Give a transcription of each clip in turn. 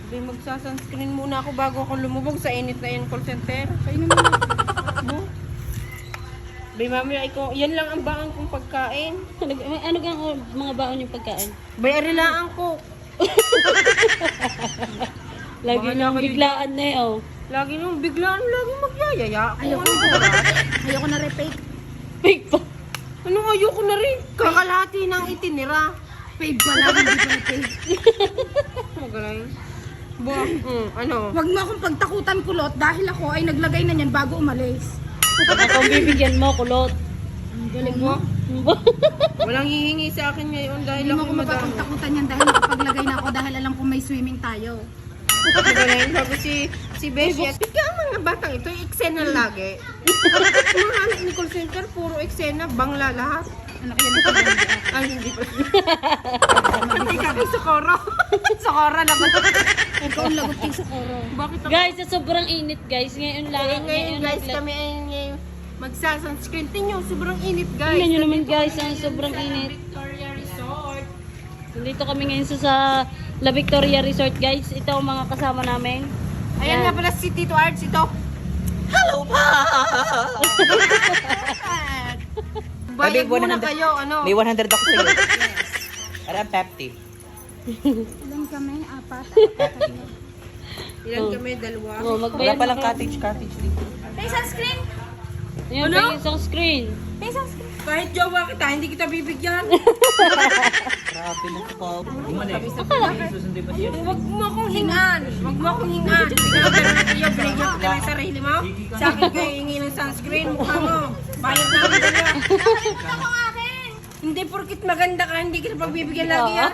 Bay, magsa-sunscreen muna ako bago ako lumubog sa init na yan, call center. Kainin mo na. Mo? Bay, mami, yan lang ang baon kong pagkain. Ano kang mga baon yung pagkain? Bay, arilaan ko. Lagi Bahala nang kayo biglaan na eh, oh. Lagi nung biglaan, lagi magyayaya ako. Ayoko na repaint. Fake pa. Anong ayoko na rin? Kakalahati ng itinira. Fake pa lang, hindi pa fake. Magaling. Ano? Huwag mo akong pagtakutan, kulot, dahil ako ay naglagay na niyan bago umalis. Ako bibigyan mo, kulot. Ang galing mo. Walang hihingi sa akin ngayon dahil Hindi mo ako ako madami. mapapagtakutan yan dahil nakapaglagay na ako dahil alam ko may swimming tayo. Magaling. Sabi si Beshi at bigyan ang mga batang ito, eksena lagi. Mga anak ni call center, puro eksena, bangla lahat. Anak yan ito. Ay, hindi pa. Hindi ka kay Socorro. Socorro naman. Ikaw ang lagot kay Socorro. Bakit ako? Guys, sa sobrang init, guys. Ngayon lang. Ngayon guys, kami ay ngayon magsa-sunscreen. Tingnan, sobrang init guys. Tingnan nyo naman, guys, ang sobrang init. Victoria Resort. Nandito kami ngayon sa La Victoria Resort, guys. Ito ang mga kasama namin. Ayan nga pala si Tito Arts ito. Hello pa! Bayad Babe, muna 100. kayo, ano? May 100 ako sa'yo. Para ang Pepti. Ilan kami? Apat. Ilan kami? Dalawa. Oh, Wala magbayad palang na kayo. cottage dito. May sunscreen? Ayan, Ano? ano? Isang screen. May sunscreen. Kahit jowa kita, hindi kita bibigyan. Grabe na po. Huwag mo akong hingaan. Huwag mo akong hingaan. Ikaw, pero iyo, binigyan ko na yung sarili mo. Sa akin kayo hingi ng sunscreen. Mukha mo. Bayad na ako dalawa. Ako akin! Hindi porkit maganda ka, hindi kita pagbibigyan lagi yan.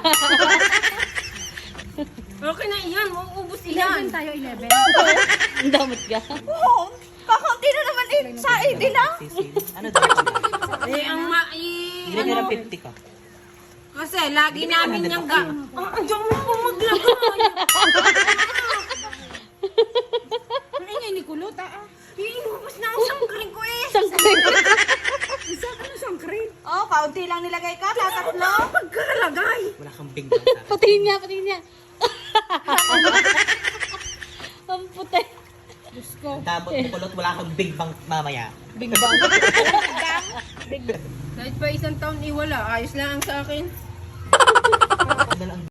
Okay na iyan, mauubos 11 iyan. tayo, 11. Ang damot ka. Oo! Kakaunti na naman sa din ah! Ano daw? Eh, ang Bigyan nyo ng 50 ka. Kasi lagi namin yung andiyan mo po maglagay. Ang ingay ni kulot ah. Iinubos na ang sangkring ko eh. Isa ka na sangkrin. Oh, kaunti lang nilagay ka, tatatlo. Pagkalagay. Wala kang big bang sa akin. Patingin niya, patingin niya. Ang puti. Dabot mo kulot, wala kang big bang mamaya. Big bang. Kahit pa isang taon iwala, ayos lang ang sa akin. Ano lang